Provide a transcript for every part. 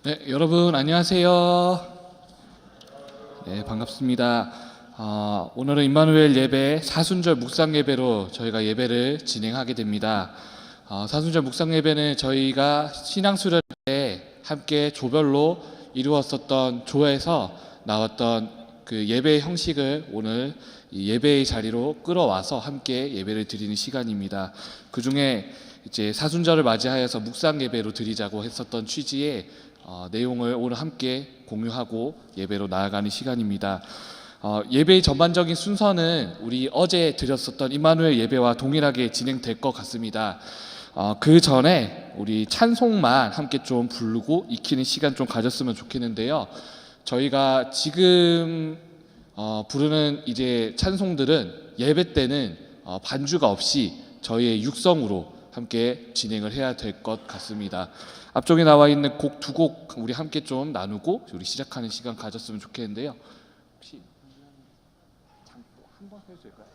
네, 여러분 안녕하세요. 네, 반갑습니다. 오늘은 임마누엘 예배 사순절 묵상 예배로 저희가 예배를 진행하게 됩니다. 사순절 묵상 예배는 저희가 신앙 수련 때 함께 조별로 이루었었던 조에서 나왔던 그 예배의 형식을 오늘 이 예배의 자리로 끌어와서 함께 예배를 드리는 시간입니다. 그 중에 이제 사순절을 맞이하여서 묵상 예배로 드리자고 했었던 취지의 내용을 오늘 함께 공유하고 예배로 나아가는 시간입니다. 예배의 전반적인 순서는 우리 어제 드렸었던 임마누엘 예배와 동일하게 진행될 것 같습니다. 그 전에 우리 찬송만 함께 좀 부르고 익히는 시간 좀 가졌으면 좋겠는데요. 저희가 지금 부르는 이제 찬송들은 예배 때는 반주가 없이 저희의 육성으로 함께 진행을 해야 될 것 같습니다. 앞쪽에 나와 있는 곡 두 곡 우리 함께 좀 나누고 우리 시작하는 시간 가졌으면 좋겠는데요. 혹시 한번 해도 될까요?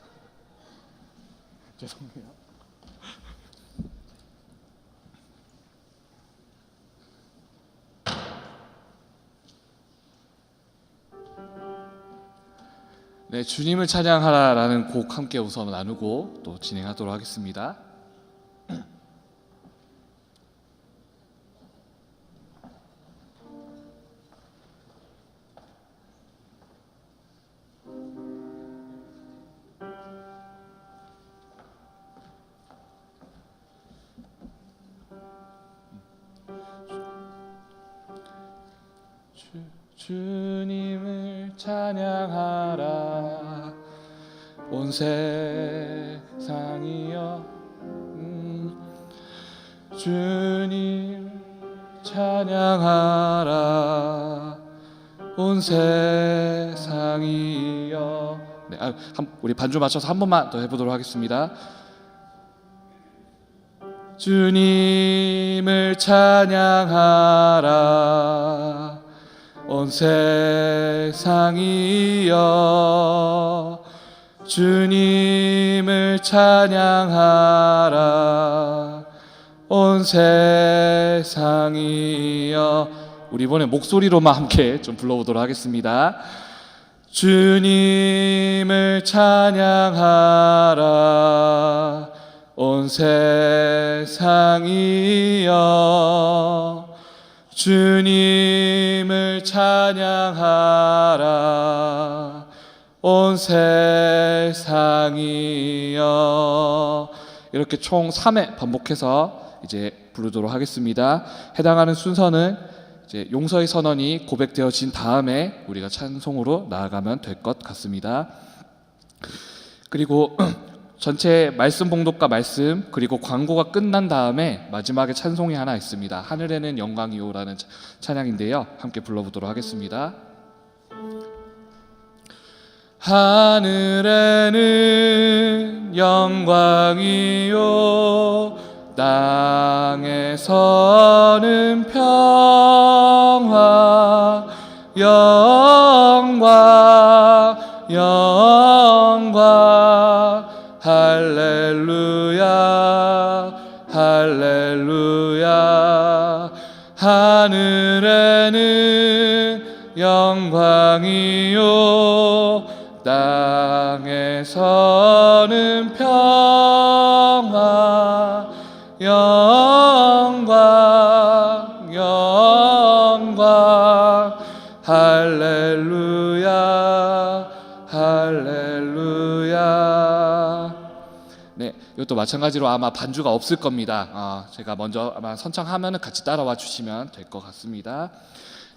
죄송해요. 네, 주님을 찬양하라라는 곡 함께 우선 나누고 또 진행하도록 하겠습니다. 주님을 찬양하라 온 세상이여 주님 찬양하라 온 세상이여. 네, 우리 반주 맞춰서 한 번만 더 해보도록 하겠습니다. 주님을 찬양하라 온 세상이여 주님을 찬양하라 온 세상이여. 우리 이번에 목소리로만 함께 좀 불러보도록 하겠습니다. 주님을 찬양하라 온 세상이여 주님을 찬양하라 온 세상이여. 이렇게 총 3회 반복해서 이제 부르도록 하겠습니다. 해당하는 순서는 이제 용서의 선언이 고백되어진 다음에 우리가 찬송으로 나아가면 될 것 같습니다. 그리고 전체 말씀 봉독과 말씀 그리고 광고가 끝난 다음에 마지막에 찬송이 하나 있습니다. 하늘에는 영광이요라는 찬양인데요. 함께 불러보도록 하겠습니다. 하늘에는 영광이요 땅에서는 평화 영광 영광 할렐루야 할렐루야. 하늘에는 영광이요 땅에서는 평화 영광 영광 할렐루야 할렐루야. 네, 이것도 마찬가지로 아마 반주가 없을 겁니다. 제가 먼저 아마 선창하면 같이 따라와 주시면 될 것 같습니다.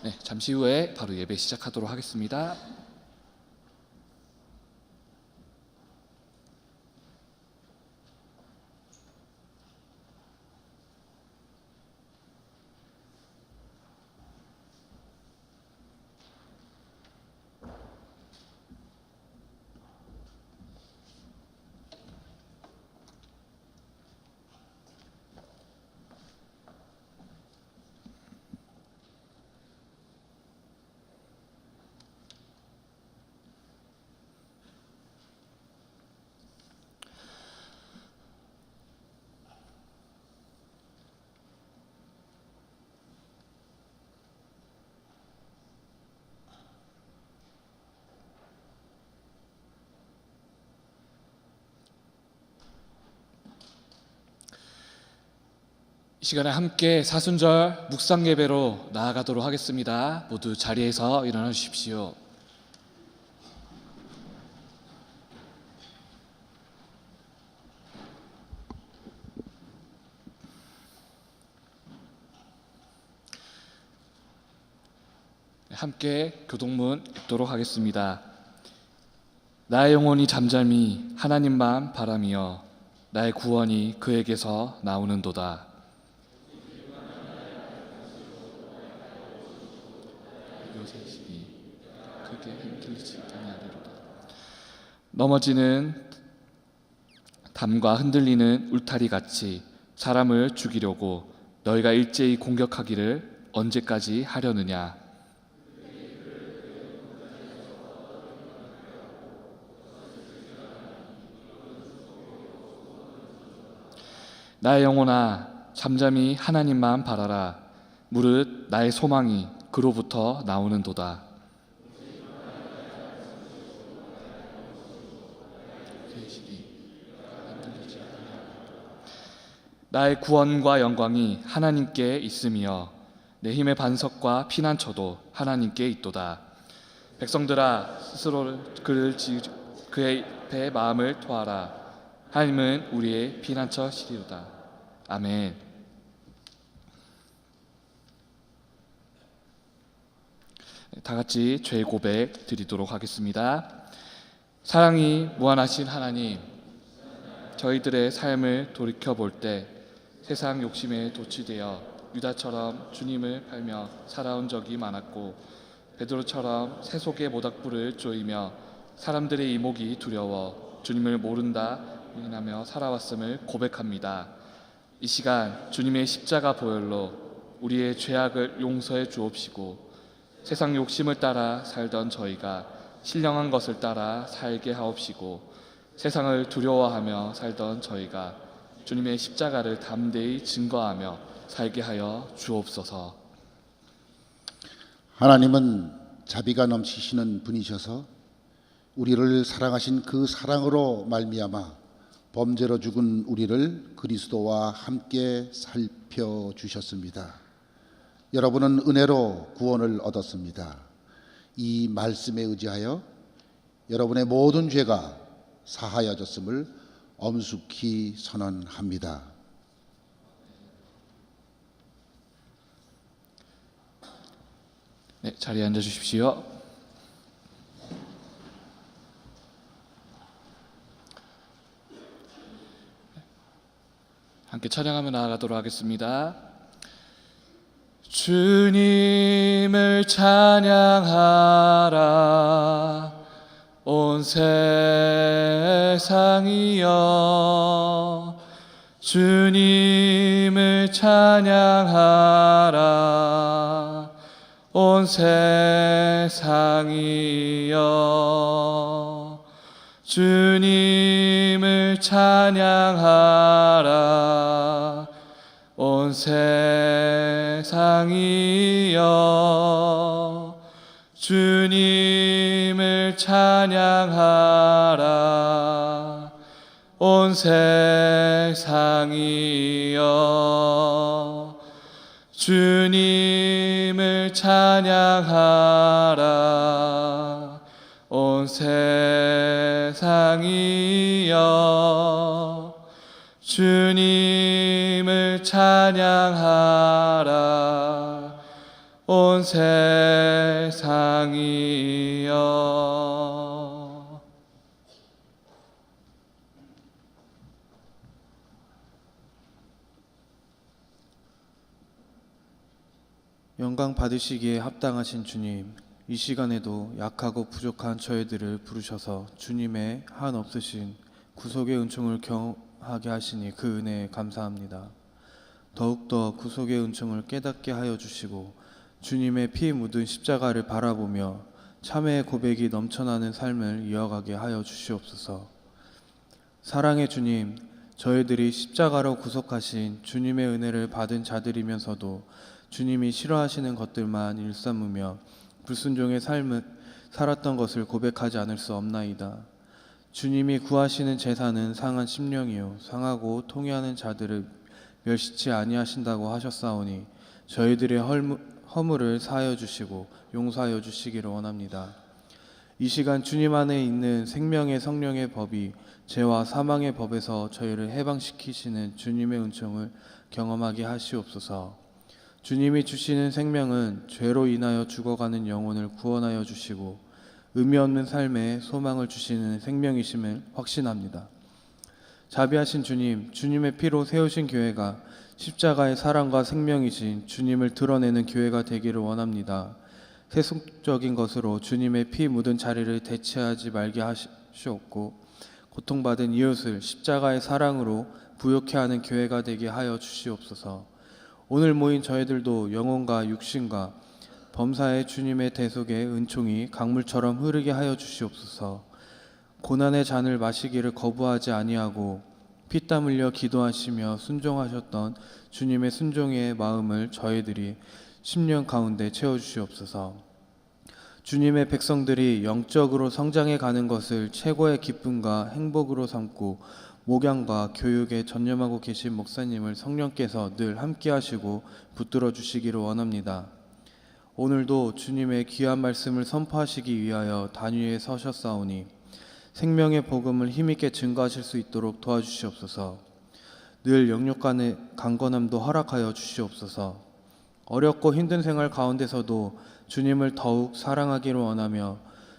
네, 잠시 후에 바로 예배 시작하도록 하겠습니다. 시간에 함께 사순절 묵상 예배로 나아가도록 하겠습니다. 모두 자리에서 일어나 주십시오. 함께 교동문 읽도록 하겠습니다. 나의 영혼이 잠잠히 하나님만 바라며 나의 구원이 그에게서 나오는도다. 넘어지는 담과 흔들리는 울타리 같이 사람을 죽이려고 너희가 일제히 공격하기를 언제까지 하려느냐. 나의 영혼아 잠잠히 하나님만 바라라. 무릇 나의 소망이 그로부터 나오는도다. 나의 구원과 영광이 하나님께 있으며 내 힘의 반석과 피난처도 하나님께 있도다. 백성들아 스스로 그의 배 마음을 토하라. 하나님은 우리의 피난처시리로다. 아멘. 다 같이 죄 고백 드리도록 하겠습니다. 사랑이 무한하신 하나님, 저희들의 삶을 돌이켜 볼 때 세상 욕심에 도취되어 유다처럼 주님을 팔며 살아온 적이 많았고 베드로처럼 세속의 모닥불을 조이며 사람들의 이목이 두려워 주님을 모른다 인하며 살아왔음을 고백합니다. 이 시간 주님의 십자가 보혈로 우리의 죄악을 용서해 주옵시고 세상 욕심을 따라 살던 저희가 신령한 것을 따라 살게 하옵시고 세상을 두려워하며 살던 저희가 주님의 십자가를 담대히 증거하며 살게 하여 주옵소서. 하나님은 자비가 넘치시는 분이셔서 우리를 사랑하신 그 사랑으로 말미암아 범죄로 죽은 우리를 그리스도와 함께 살펴주셨습니다. 여러분은 은혜로 구원을 얻었습니다. 이 말씀에 의지하여 여러분의 모든 죄가 사하여졌음을 엄숙히 선언합니다. 네, 자리에 앉아 주십시오. 함께 찬양하며 나아가도록 하겠습니다. 주님을 찬양하라. 온 세상이여 주님을 찬양하라. 온 세상이여 주님을 찬양하라. 온 세상이여 주님을 찬양하라. 온 세상이여 주님을 찬양하라. 온 세상이여 주님을 찬양하라. 온 세상이여. 영광 받으시기에 합당하신 주님, 이 시간에도 약하고 부족한 저희들을 부르셔서 주님의 한없으신 구속의 은총을 경험하게 하시니 그 은혜에 감사합니다. 더욱더 구속의 은총을 깨닫게 하여 주시고 주님의 피 묻은 십자가를 바라보며 참회의 고백이 넘쳐나는 삶을 이어가게 하여 주시옵소서. 사랑의 주님, 저희들이 십자가로 구속하신 주님의 은혜를 받은 자들이면서도 주님이 싫어하시는 것들만 일삼으며 불순종의 삶을 살았던 것을 고백하지 않을 수 없나이다. 주님이 구하시는 제사는 상한 심령이요 상하고 통회하는 자들을 멸시치 아니하신다고 하셨사오니 저희들의 허물을 사하여 주시고 용서하여 주시기를 원합니다. 이 시간 주님 안에 있는 생명의 성령의 법이 죄와 사망의 법에서 저희를 해방시키시는 주님의 은총을 경험하게 하시옵소서. 주님이 주시는 생명은 죄로 인하여 죽어가는 영혼을 구원하여 주시고 의미 없는 삶에 소망을 주시는 생명이심을 확신합니다. 자비하신 주님, 주님의 피로 세우신 교회가 십자가의 사랑과 생명이신 주님을 드러내는 교회가 되기를 원합니다. 세속적인 것으로 주님의 피 묻은 자리를 대체하지 말게 하시옵고 고통받은 이웃을 십자가의 사랑으로 부욕해 하는 교회가 되게 하여 주시옵소서. 오늘 모인 저희들도 영혼과 육신과 범사의 주님의 대속의 은총이 강물처럼 흐르게 하여 주시옵소서. 고난의 잔을 마시기를 거부하지 아니하고 피땀 흘려 기도하시며 순종하셨던 주님의 순종의 마음을 저희들이 10년 가운데 채워주시옵소서. 주님의 백성들이 영적으로 성장해 가는 것을 최고의 기쁨과 행복으로 삼고 목양과 교육에 전념하고 계신 목사님을 성령께서 늘 함께 하시고 붙들어 주시기를 원합니다. 오늘도 주님의 귀한 말씀을 선포하시기 위하여 단위에 서셨사오니 생명의 복음을 힘있게 증거하실 수 있도록 도와주시옵소서. 늘 영육간의 강건함도 허락하여 주시옵소서. 어렵고 힘든 생활 가운데서도 주님을 더욱 사랑하기를 원하며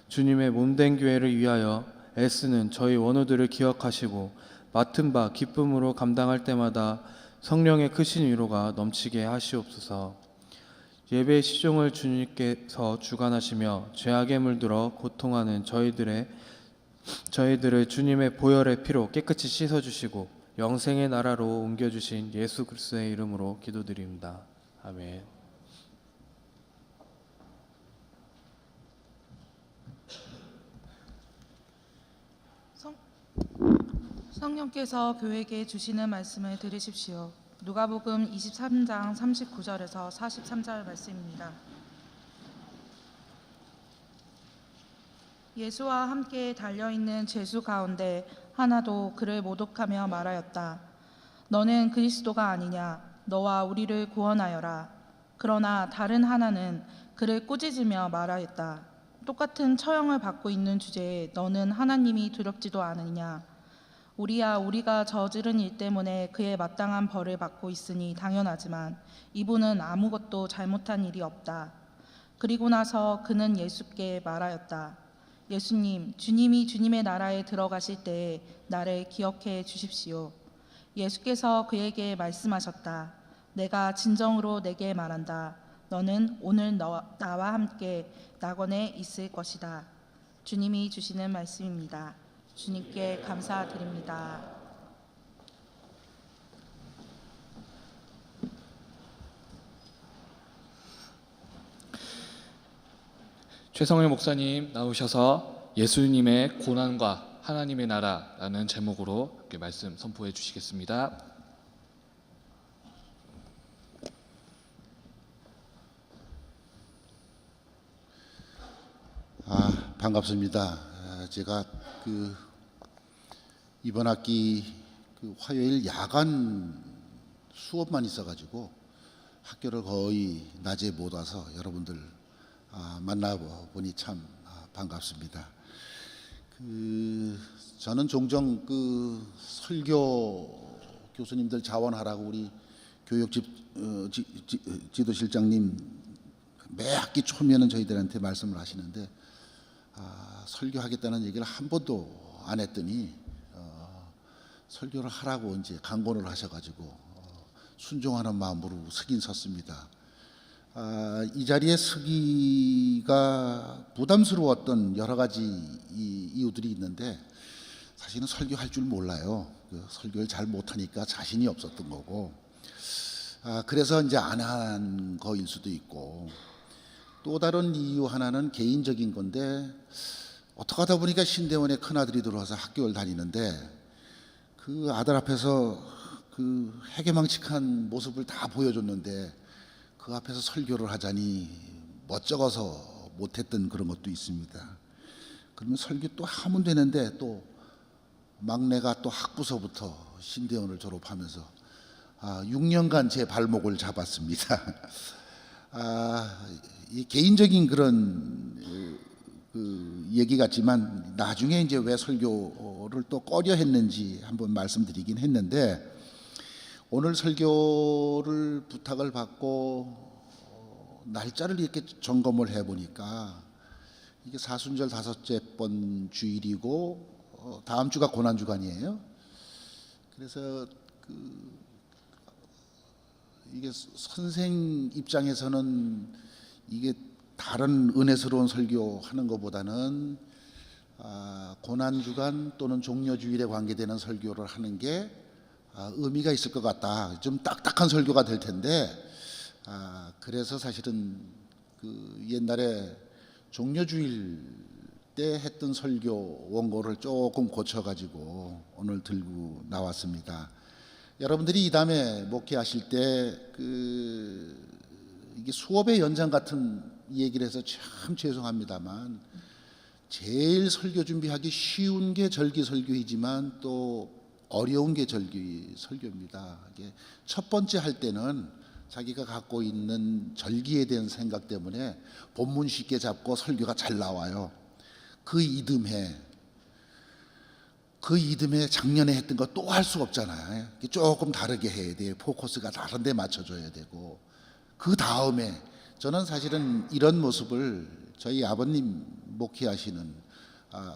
주님의 몸된 교회를 위하여 애쓰는 저희 원우들을 기억하시고 맡은 바 기쁨으로 감당할 때마다 성령의 크신 위로가 넘치게 하시옵소서. 예배의 시종을 주님께서 주관하시며 죄악에 물들어 고통하는 저희들을 주님의 보혈의 피로 깨끗이 씻어주시고 영생의 나라로 옮겨주신 예수 그리스도의 이름으로 기도드립니다. 아멘. 성령께서 교회에게 주시는 말씀을 들으십시오. 누가복음 23장 39절에서 43절 말씀입니다. 예수와 함께 달려있는 제수 가운데 하나도 그를 모독하며 말하였다. 너는 그리스도가 아니냐? 너와 우리를 구원하여라. 그러나 다른 하나는 그를 꾸짖으며 말하였다. 똑같은 처형을 받고 있는 주제에 너는 하나님이 두렵지도 않으냐? 우리가 저지른 일 때문에 그의 마땅한 벌을 받고 있으니 당연하지만 이분은 아무것도 잘못한 일이 없다. 그리고 나서 그는 예수께 말하였다. 예수님, 주님이 주님의 나라에 들어가실 때에 나를 기억해 주십시오. 예수께서 그에게 말씀하셨다. 내가 진정으로 내게 말한다. 너는 오늘 나와 함께 낙원에 있을 것이다. 주님이 주시는 말씀입니다. 주님께 감사드립니다. 최성일 목사님 나오셔서 예수님의 고난과 하나님의 나라라는 제목으로 이렇게 말씀 선포해 주시겠습니다. 반갑습니다. 제가 이번 학기 화요일 야간 수업만 있어가지고 학교를 거의 낮에 못 와서 여러분들 만나보니 참 반갑습니다. 저는 종종 설교 교수님들 자원하라고 우리 교육 지도실장님 매 학기 초면은 저희들한테 말씀을 하시는데 설교하겠다는 얘기를 한 번도 안 했더니 설교를 하라고 이제 강권을 하셔가지고 순종하는 마음으로 서긴 섰습니다. 이 자리에 서기가 부담스러웠던 여러 가지 이유들이 있는데 사실은 설교할 줄 몰라요. 설교를 잘 못하니까 자신이 없었던 거고 그래서 이제 안 한 거일 수도 있고 또 다른 이유 하나는 개인적인 건데 어떻게 하다 보니까 신대원에 큰아들이 들어와서 학교를 다니는데 그 아들 앞에서 그 해괴망측한 모습을 다 보여줬는데 그 앞에서 설교를 하자니 멋쩍어서 못했던 그런 것도 있습니다. 그러면 설교 또 하면 되는데 또 막내가 또 학부서부터 신대원을 졸업하면서 6년간 제 발목을 잡았습니다. 이 개인적인 그런 그 얘기 같지만 나중에 이제 왜 설교를 또 꺼려 했는지 한번 말씀드리긴 했는데, 오늘 설교를 부탁을 받고 날짜를 이렇게 점검을 해보니까 이게 사순절 5째 번 주일이고 다음 주가 고난주간이에요. 그래서 이게 선생 입장에서는 이게 다른 은혜스러운 설교하는 것보다는 고난주간 또는 종려주일에 관계되는 설교를 하는 게 의미가 있을 것 같다. 좀 딱딱한 설교가 될 텐데, 그래서 사실은 그 옛날에 종려주일 때 했던 설교 원고를 조금 고쳐가지고 오늘 들고 나왔습니다. 여러분들이 이 다음에 목회하실 때 이게 수업의 연장 같은 얘기를 해서 참 죄송합니다만, 제일 설교 준비하기 쉬운 게 절기 설교이지만 또 어려운 게 절기 설교입니다. 이게 첫 번째 할 때는 자기가 갖고 있는 절기에 대한 생각 때문에 본문 쉽게 잡고 설교가 잘 나와요. 그 이듬해 작년에 했던 거 또 할 수 없잖아요. 조금 다르게 해야 돼요. 포커스가 다른 데 맞춰줘야 되고, 그 다음에 저는 사실은 이런 모습을 저희 아버님 목회하시는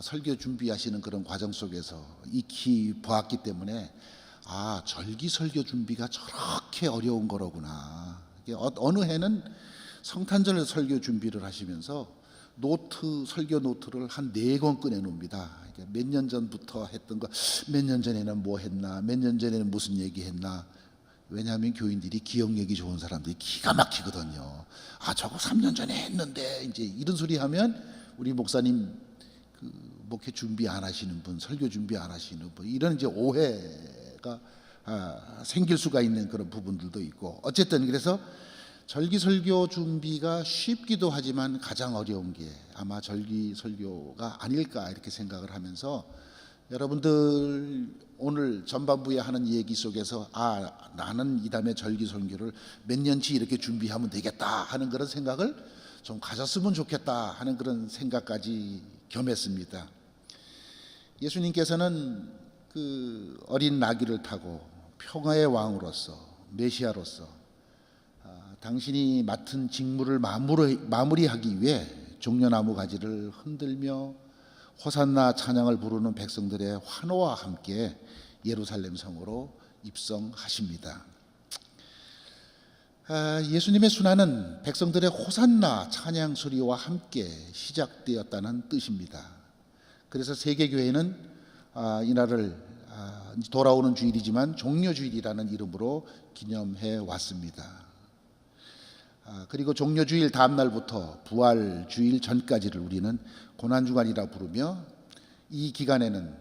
설교 준비하시는 그런 과정 속에서 익히 보았기 때문에 절기 설교 준비가 저렇게 어려운 거로구나. 어느 해는 성탄절 설교 준비를 하시면서 설교 노트를 한 4권 꺼내놓습니다. 몇 년 전부터 했던 거, 몇 년 전에는 뭐 했나, 몇 년 전에는 무슨 얘기 했나. 왜냐하면 교인들이 기억력이 좋은 사람들이 기가 막히거든요. 저거 3년 전에 했는데, 이제 이런 소리 하면 우리 목사님 목회 준비 안 하시는 분, 설교 준비 안 하시는 분, 이런 이제 오해가 생길 수가 있는 그런 부분들도 있고, 어쨌든 그래서 절기 설교 준비가 쉽기도 하지만 가장 어려운 게 아마 절기 설교가 아닐까 이렇게 생각을 하면서, 여러분들 오늘 전반부에 하는 얘기 속에서 나는 이 다음에 절기 설교를 몇 년치 이렇게 준비하면 되겠다 하는 그런 생각을 좀 가졌으면 좋겠다 하는 그런 생각까지 겸했습니다. 예수님께서는 그 어린 나귀를 타고 평화의 왕으로서, 메시아로서 당신이 맡은 직무를 마무리하기 위해 종려나무 가지를 흔들며 호산나 찬양을 부르는 백성들의 환호와 함께 예루살렘 성으로 입성하십니다. 예수님의 순환은 백성들의 호산나 찬양 소리와 함께 시작되었다는 뜻입니다. 그래서 세계교회는 이날을 돌아오는 주일이지만 종려주일이라는 이름으로 기념해 왔습니다. 그리고 종려주일 다음 날부터 부활주일 전까지를 우리는 고난주간이라 부르며, 이 기간에는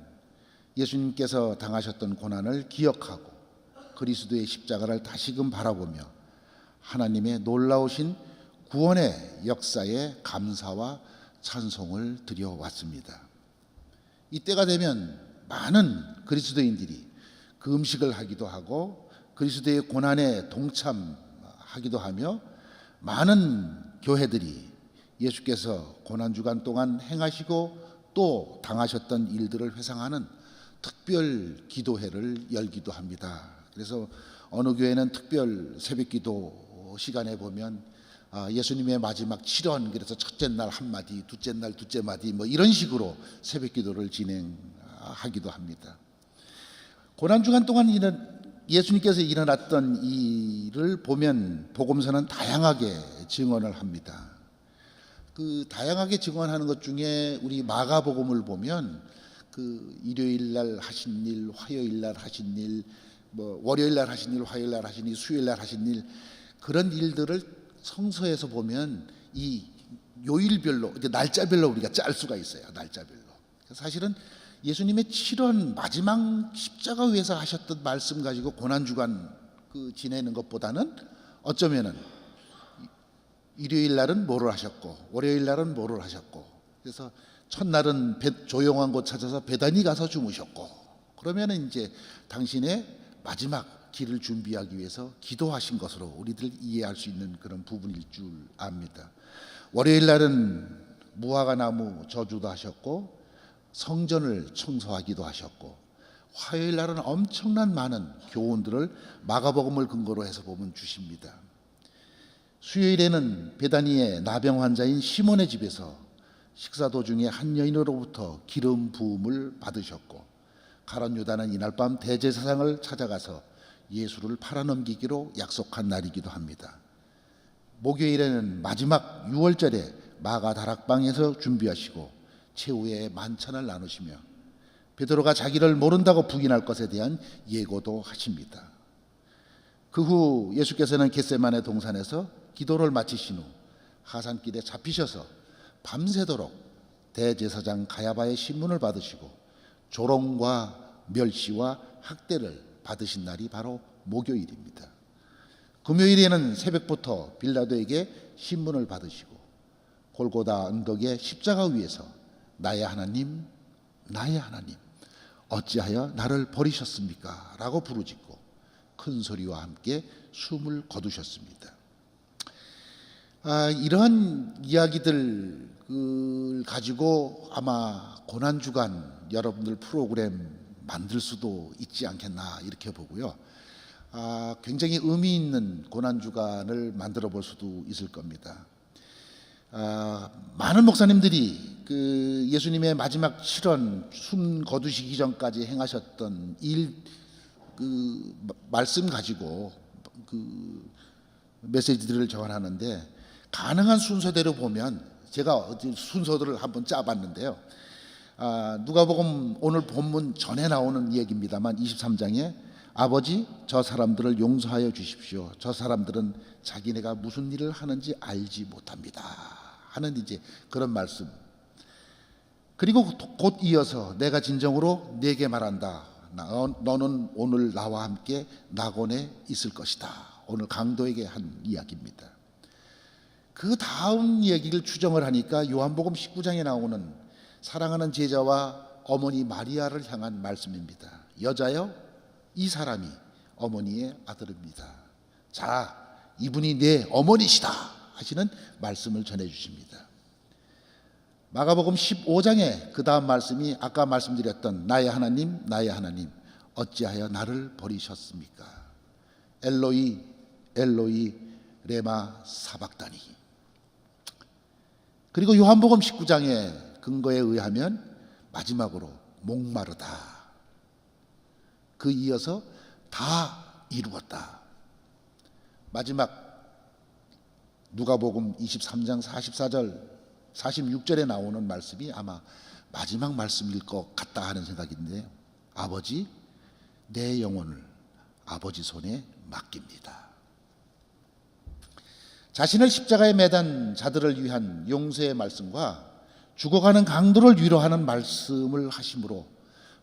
예수님께서 당하셨던 고난을 기억하고 그리스도의 십자가를 다시금 바라보며 하나님의 놀라우신 구원의 역사에 감사와 찬송을 드려왔습니다. 이때가 되면 많은 그리스도인들이 그 음식을 하기도 하고 그리스도의 고난에 동참하기도 하며, 많은 교회들이 예수께서 고난주간 동안 행하시고 또 당하셨던 일들을 회상하는 특별 기도회를 열기도 합니다. 그래서 어느 교회는 특별 새벽기도 시간에 보면 예수님의 마지막 7원, 그래서 첫째 날 한마디, 둘째 날 둘째 마디, 뭐 이런 식으로 새벽기도를 진행하기도 합니다. 고난주간 동안 예수님께서 일어났던 일을 보면 복음서는 다양하게 증언을 합니다. 그 다양하게 증언하는 것 중에 우리 마가복음을 보면 그 일요일 날 하신 일, 화요일 날 하신 일, 뭐 월요일 날 하신 일, 화요일 날 하신 일, 수요일 날 하신 일, 그런 일들을 성서에서 보면 이 요일별로, 날짜별로 우리가 짤 수가 있어요. 날짜별로. 사실은 예수님의 7원 마지막 십자가 위에서 하셨던 말씀 가지고 고난주간 지내는 것보다는 어쩌면은 일요일 날은 뭐를 하셨고 월요일 날은 뭐를 하셨고, 그래서 첫날은 조용한 곳 찾아서 베다니 가서 주무셨고, 그러면은 이제 당신의 마지막 길을 준비하기 위해서 기도하신 것으로 우리들 이해할 수 있는 그런 부분일 줄 압니다. 월요일 날은 무화과 나무 저주도 하셨고 성전을 청소하기도 하셨고, 화요일 날은 엄청난 많은 교훈들을 마가복음을 근거로 해서 보면 주십니다. 수요일에는 베다니의 나병 환자인 시몬의 집에서 식사 도중에 한 여인으로부터 기름 부음을 받으셨고, 가룟 유다는 이날 밤 대제사장을 찾아가서 예수를 팔아넘기기로 약속한 날이기도 합니다. 목요일에는 마지막 6월절에 마가 다락방에서 준비하시고 최후의 만찬을 나누시며 베드로가 자기를 모른다고 부인할 것에 대한 예고도 하십니다. 그 후 예수께서는 겟세마네 동산에서 기도를 마치신 후 하산길에 잡히셔서 밤새도록 대제사장 가야바의 신문을 받으시고 조롱과 멸시와 학대를 받으신 날이 바로 목요일입니다. 금요일에는 새벽부터 빌라도에게 신문을 받으시고 골고다 언덕의 십자가 위에서 나의 하나님, 나의 하나님, 어찌하여 나를 버리셨습니까? 라고 부르짖고 큰 소리와 함께 숨을 거두셨습니다. 이러한 이야기들을 가지고 아마 고난주간 여러분들 프로그램 만들 수도 있지 않겠나 이렇게 보고요. 굉장히 의미 있는 고난주간을 만들어 볼 수도 있을 겁니다. 많은 목사님들이 그 예수님의 마지막 실언, 숨 거두시기 전까지 행하셨던 그 말씀 가지고 그 메시지들을 전하는데, 가능한 순서대로 보면 제가 순서들을 한번 짜봤는데요. 누가복음 오늘 본문 전에 나오는 얘기입니다만 23장에 아버지 저 사람들을 용서하여 주십시오. 저 사람들은 자기네가 무슨 일을 하는지 알지 못합니다. 하는 이제 그런 말씀. 그리고 곧 이어서 내가 진정으로 네게 말한다. 너는 오늘 나와 함께 낙원에 있을 것이다. 오늘 강도에게 한 이야기입니다. 그 다음 얘기를 추정을 하니까 요한복음 19장에 나오는 사랑하는 제자와 어머니 마리아를 향한 말씀입니다. 여자여, 이 사람이 어머니의 아들입니다. 자, 이분이 내 어머니시다 하시는 말씀을 전해주십니다. 마가복음 15장에 그 다음 말씀이 아까 말씀드렸던 나의 하나님, 나의 하나님, 어찌하여 나를 버리셨습니까? 엘로이, 엘로이, 레마 사박다니. 그리고 요한복음 19장의 근거에 의하면 마지막으로 목마르다. 그 이어서 다 이루었다. 마지막 누가복음 23장 44절 46절에 나오는 말씀이 아마 마지막 말씀일 것 같다 하는 생각인데, 아버지 내 영혼을 아버지 손에 맡깁니다. 자신을 십자가에 매단 자들을 위한 용서의 말씀과 죽어가는 강도를 위로하는 말씀을 하심으로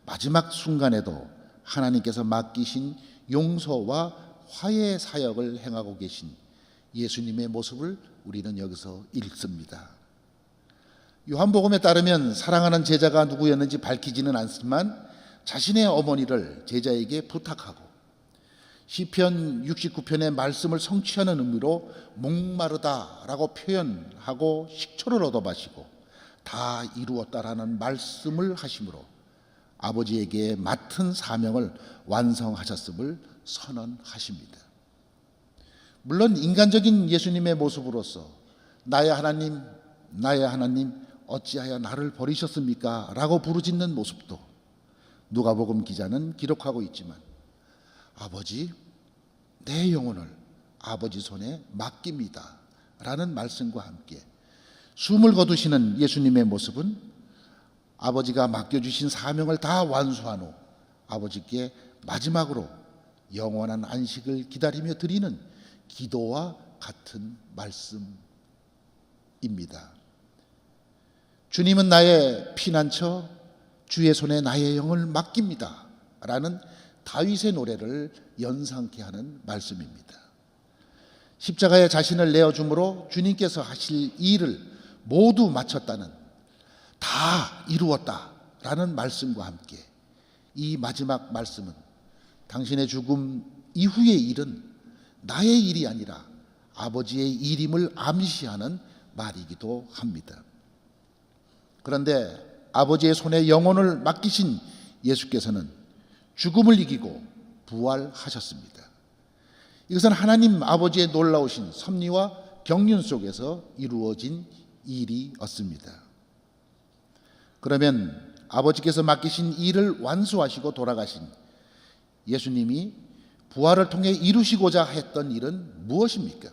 마지막 순간에도 하나님께서 맡기신 용서와 화해의 사역을 행하고 계신 예수님의 모습을 우리는 여기서 읽습니다. 요한복음에 따르면 사랑하는 제자가 누구였는지 밝히지는 않지만 자신의 어머니를 제자에게 부탁하고 시편 69편의 말씀을 성취하는 의미로 목마르다라고 표현하고 식초를 얻어 마시고 다 이루었다라는 말씀을 하심으로 아버지에게 맡은 사명을 완성하셨음을 선언하십니다. 물론 인간적인 예수님의 모습으로서 나의 하나님, 나의 하나님, 어찌하여 나를 버리셨습니까? 라고 부르짖는 모습도 누가복음 기자는 기록하고 있지만, 아버지 내 영혼을 아버지 손에 맡깁니다 라는 말씀과 함께 숨을 거두시는 예수님의 모습은 아버지가 맡겨주신 사명을 다 완수한 후 아버지께 마지막으로 영원한 안식을 기다리며 드리는 기도와 같은 말씀입니다. 주님은 나의 피난처, 주의 손에 나의 영을 맡깁니다 라는 다윗의 노래를 연상케 하는 말씀입니다. 십자가에 자신을 내어줌으로 주님께서 하실 일을 모두 마쳤다는, 다 이루었다라는 말씀과 함께 이 마지막 말씀은 당신의 죽음 이후의 일은 나의 일이 아니라 아버지의 일임을 암시하는 말이기도 합니다. 그런데 아버지의 손에 영혼을 맡기신 예수께서는 죽음을 이기고 부활하셨습니다. 이것은 하나님 아버지의 놀라우신 섭리와 경륜 속에서 이루어진 일이었습니다. 그러면 아버지께서 맡기신 일을 완수하시고 돌아가신 예수님이 부활을 통해 이루시고자 했던 일은 무엇입니까?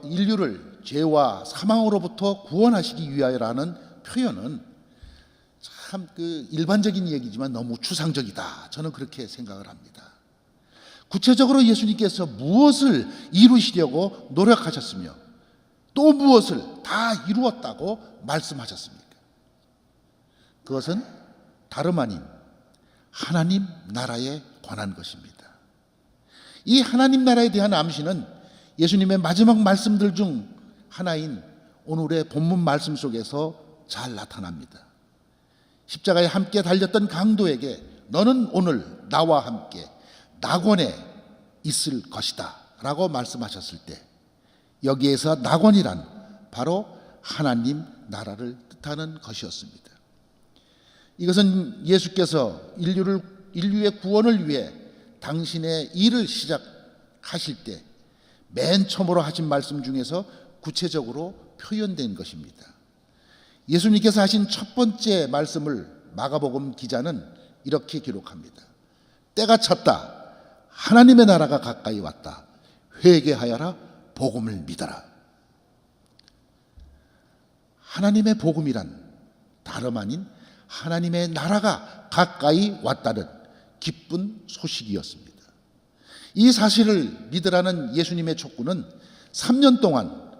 인류를 죄와 사망으로부터 구원하시기 위하여라는 표현은 참 일반적인 얘기지만 너무 추상적이다. 저는 그렇게 생각을 합니다. 구체적으로 예수님께서 무엇을 이루시려고 노력하셨으며 또 무엇을 다 이루었다고 말씀하셨습니까? 그것은 다름 아닌 하나님 나라에 관한 것입니다. 이 하나님 나라에 대한 암시는 예수님의 마지막 말씀들 중 하나인 오늘의 본문 말씀 속에서 잘 나타납니다. 십자가에 함께 달렸던 강도에게 너는 오늘 나와 함께 낙원에 있을 것이다 라고 말씀하셨을 때 여기에서 낙원이란 바로 하나님 나라를 뜻하는 것이었습니다. 이것은 예수께서 인류의 구원을 위해 당신의 일을 시작하실 때 맨 처음으로 하신 말씀 중에서 구체적으로 표현된 것입니다. 예수님께서 하신 첫 번째 말씀을 마가복음 기자는 이렇게 기록합니다. 때가 찼다. 하나님의 나라가 가까이 왔다. 회개하여라. 복음을 믿어라. 하나님의 복음이란 다름 아닌 하나님의 나라가 가까이 왔다는 기쁜 소식이었습니다. 이 사실을 믿으라는 예수님의 촉구는 3년 동안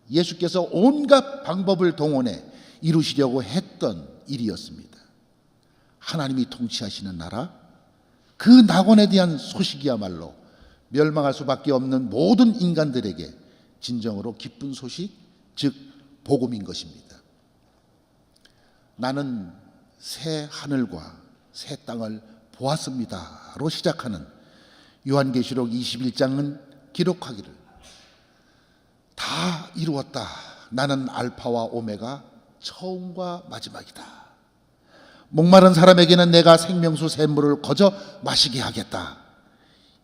예수께서 온갖 방법을 동원해 이루시려고 했던 일이었습니다. 하나님이 통치하시는 나라, 그 낙원에 대한 소식이야말로 멸망할 수밖에 없는 모든 인간들에게 진정으로 기쁜 소식, 즉 복음인 것입니다. 나는 새 하늘과 새 땅을 보았습니다로 시작하는 요한계시록 21장은 기록하기를 다 이루었다. 나는 알파와 오메가 처음과 마지막이다. 목마른 사람에게는 내가 생명수 샘물을 거저 마시게 하겠다.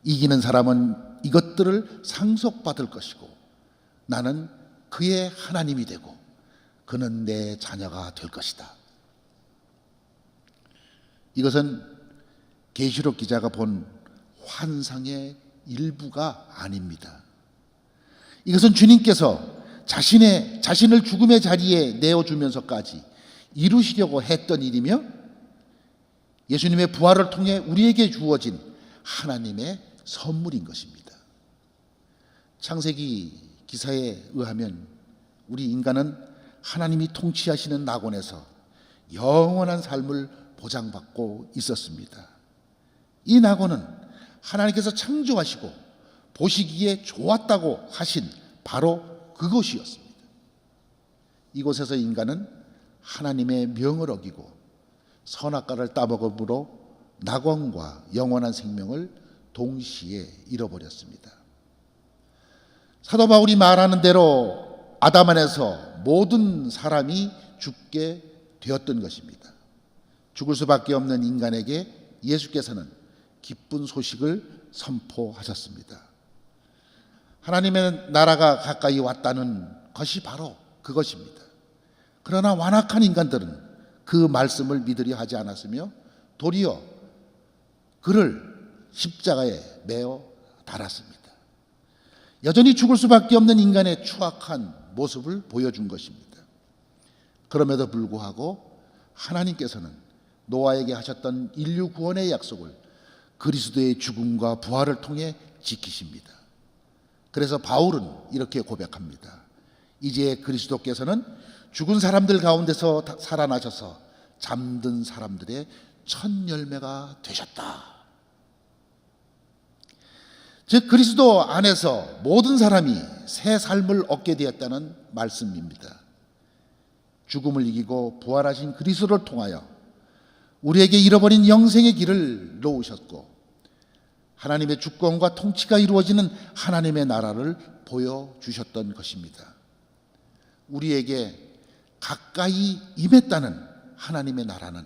이기는 사람은 이것들을 상속받을 것이고 나는 그의 하나님이 되고 그는 내 자녀가 될 것이다. 이것은 계시록 기자가 본 환상의 일부가 아닙니다. 이것은 주님께서 자신을 죽음의 자리에 내어주면서까지 이루시려고 했던 일이며 예수님의 부활을 통해 우리에게 주어진 하나님의 선물인 것입니다. 창세기 기사에 의하면 우리 인간은 하나님이 통치하시는 낙원에서 영원한 삶을 보장받고 있었습니다. 이 낙원은 하나님께서 창조하시고 보시기에 좋았다고 하신 바로 그것이었습니다. 이곳에서 인간은 하나님의 명을 어기고 선악과를 따먹음으로 낙원과 영원한 생명을 동시에 잃어버렸습니다. 사도 바울이 말하는 대로 아담 안에서 모든 사람이 죽게 되었던 것입니다. 죽을 수밖에 없는 인간에게 예수께서는 기쁜 소식을 선포하셨습니다. 하나님의 나라가 가까이 왔다는 것이 바로 그것입니다. 그러나 완악한 인간들은 그 말씀을 믿으려 하지 않았으며 도리어 그를 십자가에 매어 달았습니다. 여전히 죽을 수밖에 없는 인간의 추악한 모습을 보여준 것입니다. 그럼에도 불구하고 하나님께서는 노아에게 하셨던 인류 구원의 약속을 그리스도의 죽음과 부활을 통해 지키십니다. 그래서 바울은 이렇게 고백합니다. 이제 그리스도께서는 죽은 사람들 가운데서 살아나셔서 잠든 사람들의 첫 열매가 되셨다. 즉 그리스도 안에서 모든 사람이 새 삶을 얻게 되었다는 말씀입니다. 죽음을 이기고 부활하신 그리스도를 통하여 우리에게 잃어버린 영생의 길을 놓으셨고 하나님의 주권과 통치가 이루어지는 하나님의 나라를 보여주셨던 것입니다. 우리에게 가까이 임했다는 하나님의 나라는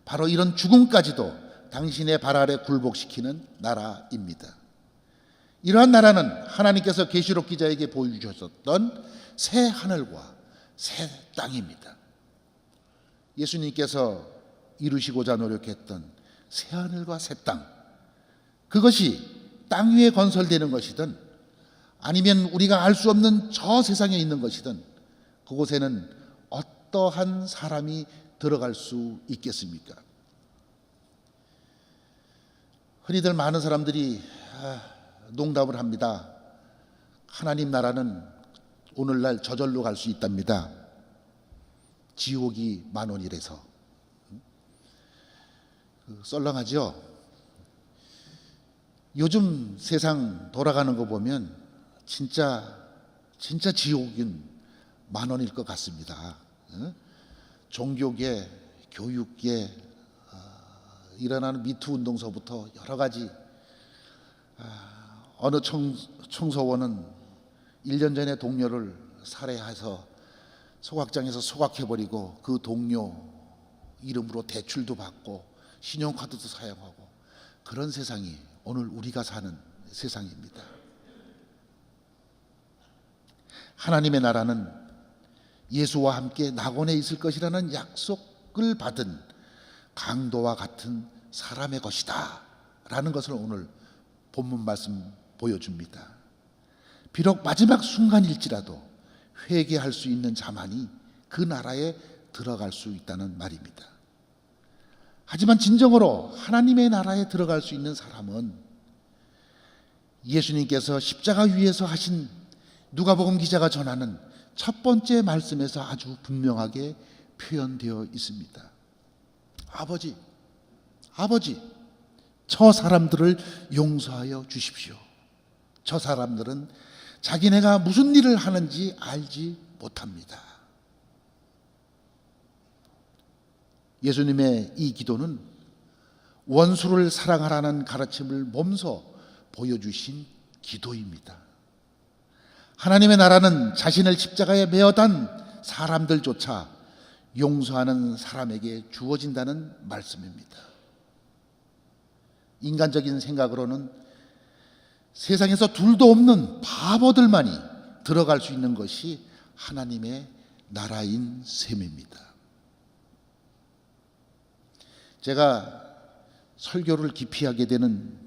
바로 이런 죽음까지도 당신의 발 아래 굴복시키는 나라입니다. 이러한 나라는 하나님께서 계시록 기자에게 보여주셨던 새 하늘과 새 땅입니다. 예수님께서 이루시고자 노력했던 새 하늘과 새 땅, 그것이 땅 위에 건설되는 것이든 아니면 우리가 알 수 없는 저 세상에 있는 것이든 그곳에는 어떠한 사람이 들어갈 수 있겠습니까? 흔히들 많은 사람들이 농담을 합니다. 하나님 나라는 오늘날 저절로 갈 수 있답니다. 지옥이 10,000원이라서. 썰렁하죠? 요즘 세상 돌아가는 거 보면 진짜 지옥은 10,000원일 것 같습니다. 종교계, 교육계, 일어나는 미투 운동서부터 여러 가지. 어느 청소원은 1년 전에 동료를 살해해서 소각장에서 소각해버리고 그 동료 이름으로 대출도 받고 신용카드도 사용하고, 그런 세상이 오늘 우리가 사는 세상입니다. 하나님의 나라는 예수와 함께 낙원에 있을 것이라는 약속을 받은 강도와 같은 사람의 것이다 라는 것을 오늘 본문 말씀 보여줍니다. 비록 마지막 순간일지라도 회개할 수 있는 자만이 그 나라에 들어갈 수 있다는 말입니다. 하지만 진정으로 하나님의 나라에 들어갈 수 있는 사람은 예수님께서 십자가 위에서 하신 누가복음 기자가 전하는 첫 번째 말씀에서 아주 분명하게 표현되어 있습니다. 아버지, 저 사람들을 용서하여 주십시오. 저 사람들은 자기네가 무슨 일을 하는지 알지 못합니다. 예수님의 이 기도는 원수를 사랑하라는 가르침을 몸소 보여주신 기도입니다. 하나님의 나라는 자신을 십자가에 매어단 사람들조차 용서하는 사람에게 주어진다는 말씀입니다. 인간적인 생각으로는 세상에서 둘도 없는 바보들만이 들어갈 수 있는 것이 하나님의 나라인 셈입니다. 제가 설교를 기피하게 되는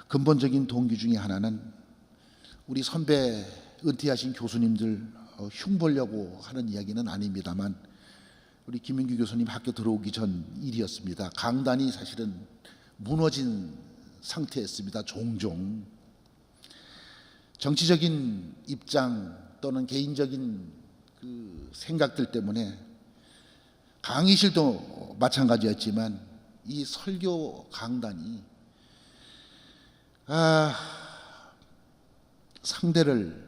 근본적인 동기 중에 하나는 우리 선배 은퇴하신 교수님들 흉보려고 하는 이야기는 아닙니다만, 우리 김민규 교수님 학교 들어오기 전 일이었습니다. 강단이 사실은 무너진 상태였습니다. 종종 정치적인 입장 또는 개인적인 그 생각들 때문에, 강의실도 마찬가지였지만 이 설교 강단이 상대를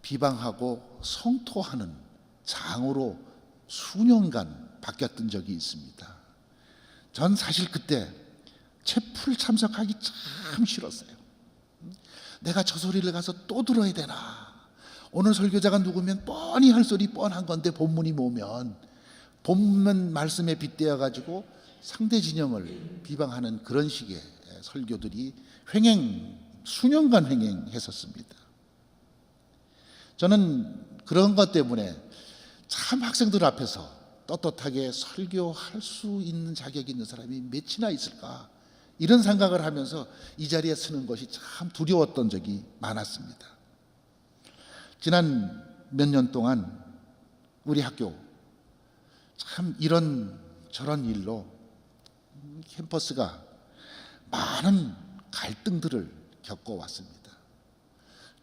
비방하고 성토하는 장으로 수년간 바뀌었던 적이 있습니다. 전 사실 그때 채플 참석하기 참 싫었어요. 내가 저 소리를 가서 또 들어야 되나. 오늘 설교자가 누구면 뻔히 할 소리 뻔한 건데 본문이 뭐면 본문 말씀에 빗대어 가지고 상대 진영을 비방하는 그런 식의 설교들이 수년간 횡행했었습니다. 저는 그런 것 때문에 참 학생들 앞에서 떳떳하게 설교할 수 있는 자격이 있는 사람이 몇이나 있을까, 이런 생각을 하면서 이 자리에 서는 것이 참 두려웠던 적이 많았습니다. 지난 몇 년 동안 우리 학교 참 이런 저런 일로 캠퍼스가 많은 갈등들을 겪어왔습니다.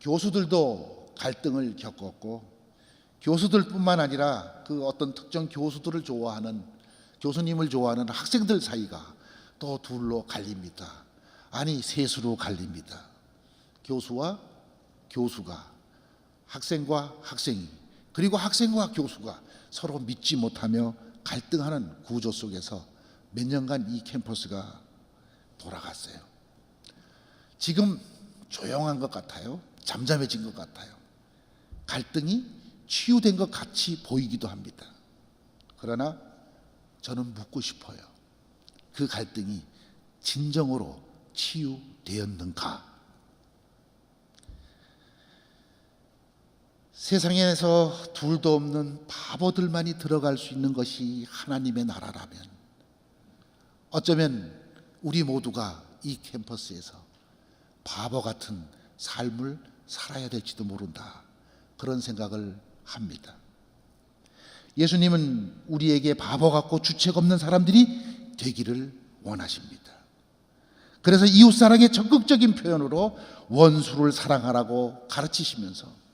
교수들도 갈등을 겪었고, 교수들뿐만 아니라 그 어떤 특정 교수들을 좋아하는, 교수님을 좋아하는 학생들 사이가 또 둘로 갈립니다. 아니, 셋으로 갈립니다. 교수와 교수가, 학생과 학생이, 그리고 학생과 교수가 서로 믿지 못하며 갈등하는 구조 속에서 몇 년간 이 캠퍼스가 돌아갔어요. 지금 조용한 것 같아요. 잠잠해진 것 같아요. 갈등이 치유된 것 같이 보이기도 합니다. 그러나 저는 묻고 싶어요. 그 갈등이 진정으로 치유되었는가? 세상에서 둘도 없는 바보들만이 들어갈 수 있는 것이 하나님의 나라라면 어쩌면 우리 모두가 이 캠퍼스에서 바보 같은 삶을 살아야 될지도 모른다. 그런 생각을 합니다. 예수님은 우리에게 바보 같고 주책 없는 사람들이 되기를 원하십니다. 그래서 이웃사랑의 적극적인 표현으로 원수를 사랑하라고 가르치시면서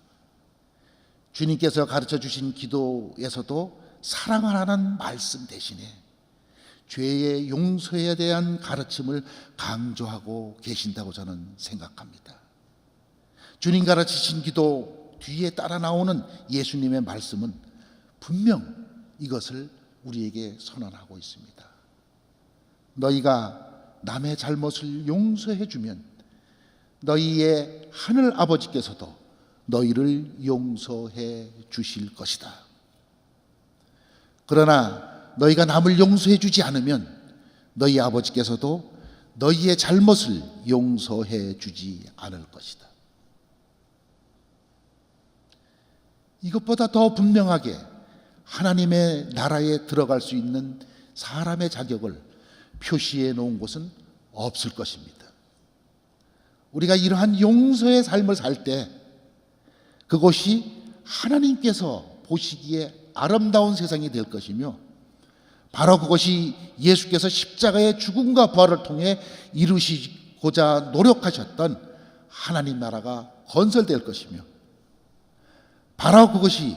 주님께서 가르쳐 주신 기도에서도 사랑하라는 말씀 대신에 죄의 용서에 대한 가르침을 강조하고 계신다고 저는 생각합니다. 주님 가르치신 기도 뒤에 따라 나오는 예수님의 말씀은 분명 이것을 우리에게 선언하고 있습니다. 너희가 남의 잘못을 용서해 주면 너희의 하늘 아버지께서도 너희를 용서해 주실 것이다. 그러나 너희가 남을 용서해 주지 않으면 너희 아버지께서도 너희의 잘못을 용서해 주지 않을 것이다. 이것보다 더 분명하게 하나님의 나라에 들어갈 수 있는 사람의 자격을 표시해 놓은 곳은 없을 것입니다. 우리가 이러한 용서의 삶을 살 때 그것이 하나님께서 보시기에 아름다운 세상이 될 것이며 바로 그것이 예수께서 십자가의 죽음과 부활을 통해 이루시고자 노력하셨던 하나님 나라가 건설될 것이며 바로 그것이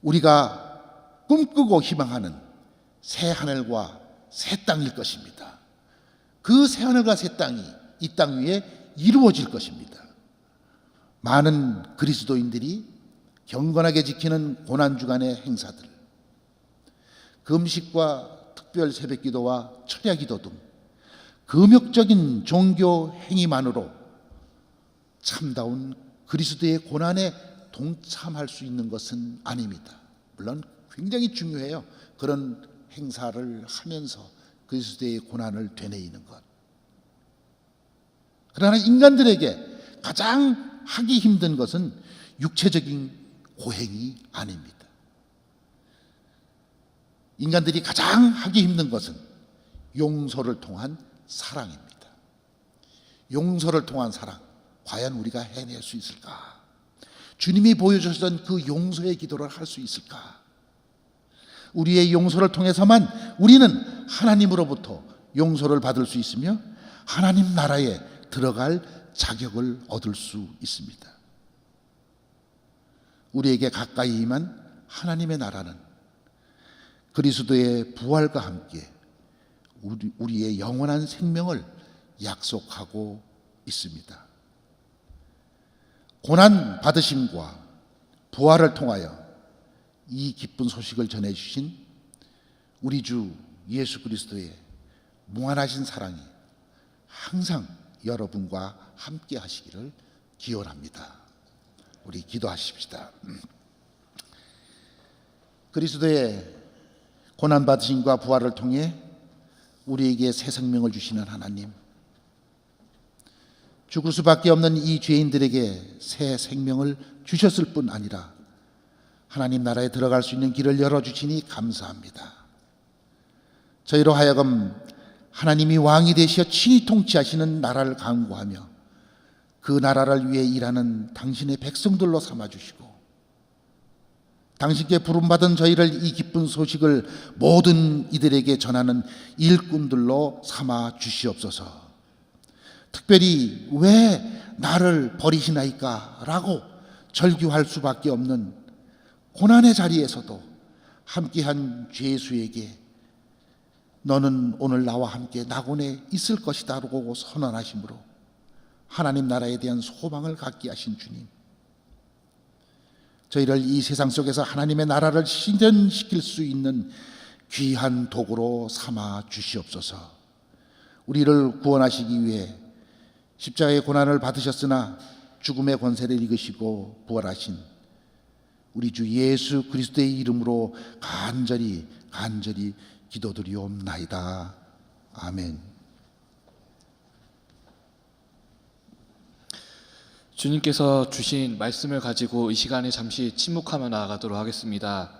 우리가 꿈꾸고 희망하는 새 하늘과 새 땅일 것입니다. 그 새 하늘과 새 땅이 이 땅 위에 이루어질 것입니다. 많은 그리스도인들이 경건하게 지키는 고난주간의 행사들, 금식과 특별 새벽기도와 철야기도 등 금욕적인 종교 행위만으로 참다운 그리스도의 고난에 동참할 수 있는 것은 아닙니다. 물론 굉장히 중요해요. 그런 행사를 하면서 그리스도의 고난을 되뇌이는 것. 그러나 인간들에게 가장 하기 힘든 것은 육체적인 고행이 아닙니다. 인간들이 가장 하기 힘든 것은 용서를 통한 사랑입니다. 용서를 통한 사랑, 과연 우리가 해낼 수 있을까? 주님이 보여주셨던 그 용서의 기도를 할 수 있을까? 우리의 용서를 통해서만 우리는 하나님으로부터 용서를 받을 수 있으며 하나님 나라에 들어갈 자격을 얻을 수 있습니다. 우리에게 가까이 임한 하나님의 나라는 그리스도의 부활과 함께 우리의 영원한 생명을 약속하고 있습니다. 고난 받으심과 부활을 통하여 이 기쁜 소식을 전해주신 우리 주 예수 그리스도의 무한하신 사랑이 항상 여러분과 함께 하시기를 기원합니다. 우리 기도하십시다. 그리스도의 고난받으심과 부활을 통해 우리에게 새 생명을 주시는 하나님, 죽을 수밖에 없는 이 죄인들에게 새 생명을 주셨을 뿐 아니라 하나님 나라에 들어갈 수 있는 길을 열어주시니 감사합니다. 저희로 하여금 하나님이 왕이 되시어 친히 통치하시는 나라를 강구하며 그 나라를 위해 일하는 당신의 백성들로 삼아주시고 당신께 부름받은 저희를 이 기쁜 소식을 모든 이들에게 전하는 일꾼들로 삼아 주시옵소서. 특별히 왜 나를 버리시나이까 라고 절규할 수밖에 없는 고난의 자리에서도 함께한 죄수에게 너는 오늘 나와 함께 낙원에 있을 것이다 라고 선언하심으로 하나님 나라에 대한 소망을 갖게 하신 주님, 저희를 이 세상 속에서 하나님의 나라를 실현시킬 수 있는 귀한 도구로 삼아 주시옵소서. 우리를 구원하시기 위해 십자가의 고난을 받으셨으나 죽음의 권세를 이기시고 부활하신 우리 주 예수 그리스도의 이름으로 간절히 기도드리옵나이다. 아멘. 주님께서 주신 말씀을 가지고 이 시간에 잠시 침묵하며 나아가도록 하겠습니다.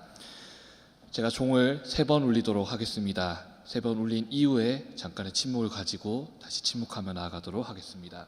제가 종을 3번 울리도록 하겠습니다. 3번 울린 이후에 잠깐의 침묵을 가지고 다시 침묵하며 나아가도록 하겠습니다.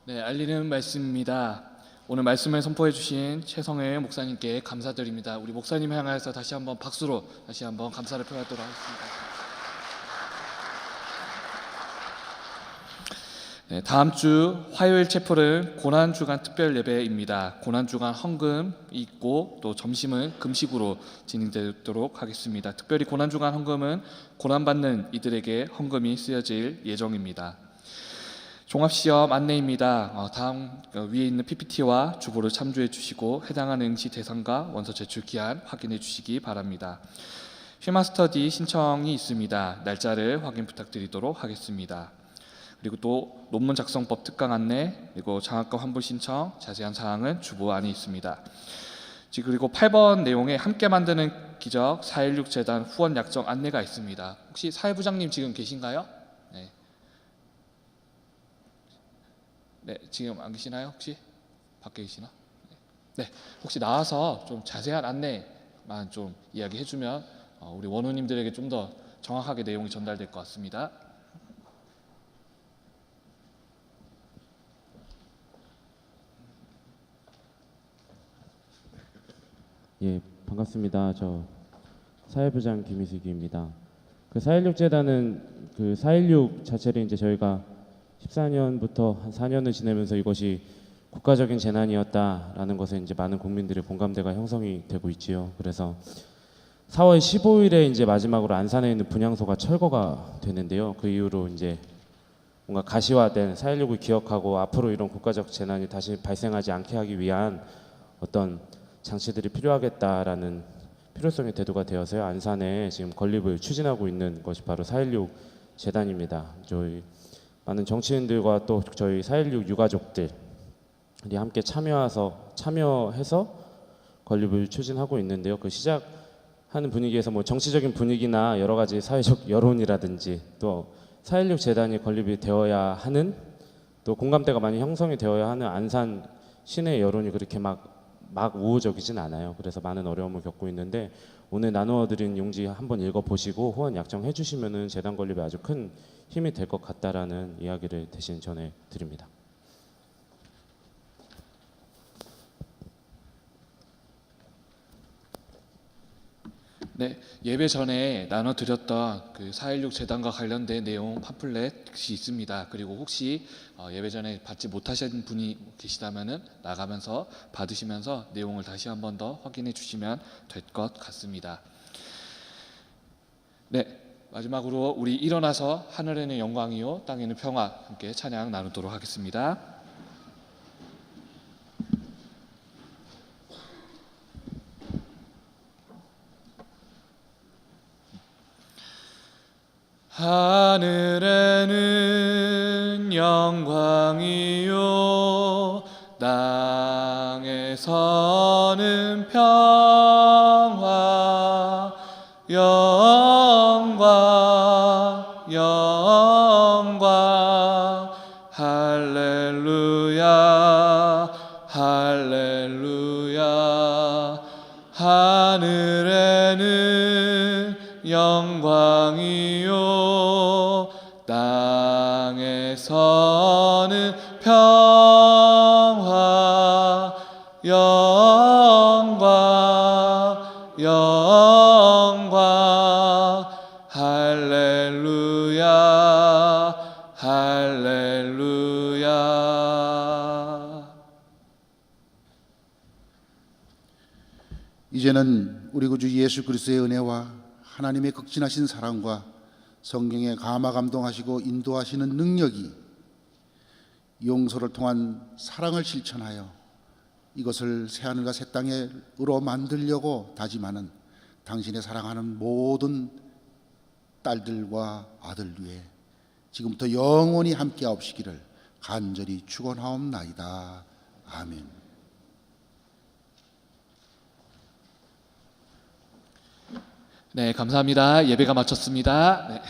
네, 알리는 말씀입니다. 오늘 말씀을 선포해 주신 최성애 목사님께 감사드립니다. 우리 목사님 향하여서 다시 한번 박수로 다시 한번 감사를 표하도록 하겠습니다. 네, 다음 주 화요일 채플은 고난주간 특별 예배입니다. 고난주간 헌금이 있고 또 점심은 금식으로 진행되도록 하겠습니다. 특별히 고난주간 헌금은 고난받는 이들에게 헌금이 쓰여질 예정입니다. 종합시험 안내입니다. 다음 위에 있는 PPT와 주보를 참조해 주시고 해당하는 응시 대상과 원서 제출 기한 확인해 주시기 바랍니다. 쉐마스터디 신청이 있습니다. 날짜를 확인 부탁드리도록 하겠습니다. 그리고 또 논문 작성법 특강 안내, 그리고 장학금 환불 신청, 자세한 사항은 주보 안에 있습니다. 그리고 8번 내용에 함께 만드는 기적 416 재단 후원 약정 안내가 있습니다. 혹시 사회부장님 지금 계신가요? 네, 지금 안 계시나요? 혹시 밖에 계시나? 네, 혹시 나와서 좀 자세한 안내만 좀 이야기해주면 우리 원우님들에게 좀 더 정확하게 내용이 전달될 것 같습니다. 예, 반갑습니다. 저 사회부장 김희숙입니다. 그 416 재단은 그 416 자체를 이제 저희가 14년부터 한 4년을 지내면서 이것이 국가적인 재난이었다라는 것에 이제 많은 국민들의 공감대가 형성이 되고 있지요. 그래서 4월 15일에 이제 마지막으로 안산에 있는 분향소가 철거가 되는데요. 그 이후로 이제 뭔가 가시화된 4.16을 기억하고 앞으로 이런 국가적 재난이 다시 발생하지 않게 하기 위한 어떤 장치들이 필요하겠다라는 필요성이 대두가 되어서요. 안산에 지금 건립을 추진하고 있는 것이 바로 4.16 재단입니다. 저희 많은 정치인들과 또 저희 4.16 유가족들이 함께 참여해서 건립을 추진하고 있는데요. 그 시작하는 분위기에서 뭐 정치적인 분위기나 여러 가지 사회적 여론이라든지 또 4.16 재단이 건립이 되어야 하는 또 공감대가 많이 형성이 되어야 하는 안산 시내 여론이 그렇게 막 우호적이진 않아요. 그래서 많은 어려움을 겪고 있는데 오늘 나누어드린 용지 한번 읽어보시고 후원 약정해 주시면은 재단 건립에 아주 큰 힘이 될 것 같다라는 이야기를 대신 전해드립니다. 네, 예배 전에 나눠드렸던 그 4.16 재단과 관련된 내용 팜플렛이 있습니다. 그리고 혹시 예배 전에 받지 못하신 분이 계시다면은 나가면서 받으시면서 내용을 다시 한 번 더 확인해 주시면 될 것 같습니다. 네, 마지막으로 우리 일어나서 하늘에는 영광이요 땅에는 평화 함께 찬양 나누도록 하겠습니다. 하늘에는 영광이요 땅에서는 평화 영광 할렐루야 할렐루야 하늘에는 영광이요 땅에서는 평화 영광 할렐루야 할렐루야. 이제는 우리 구주 예수 그리스도의 은혜와 하나님의 극진하신 사랑과 성경에 감화 감동하시고 인도하시는 능력이 용서를 통한 사랑을 실천하여 이것을 새하늘과 새 땅으로 만들려고 다짐하는 당신의 사랑하는 모든 딸들과 아들 위에 지금부터 영원히 함께하옵시기를 간절히 축원하옵나이다. 아멘. 네, 감사합니다. 예배가 마쳤습니다. 네.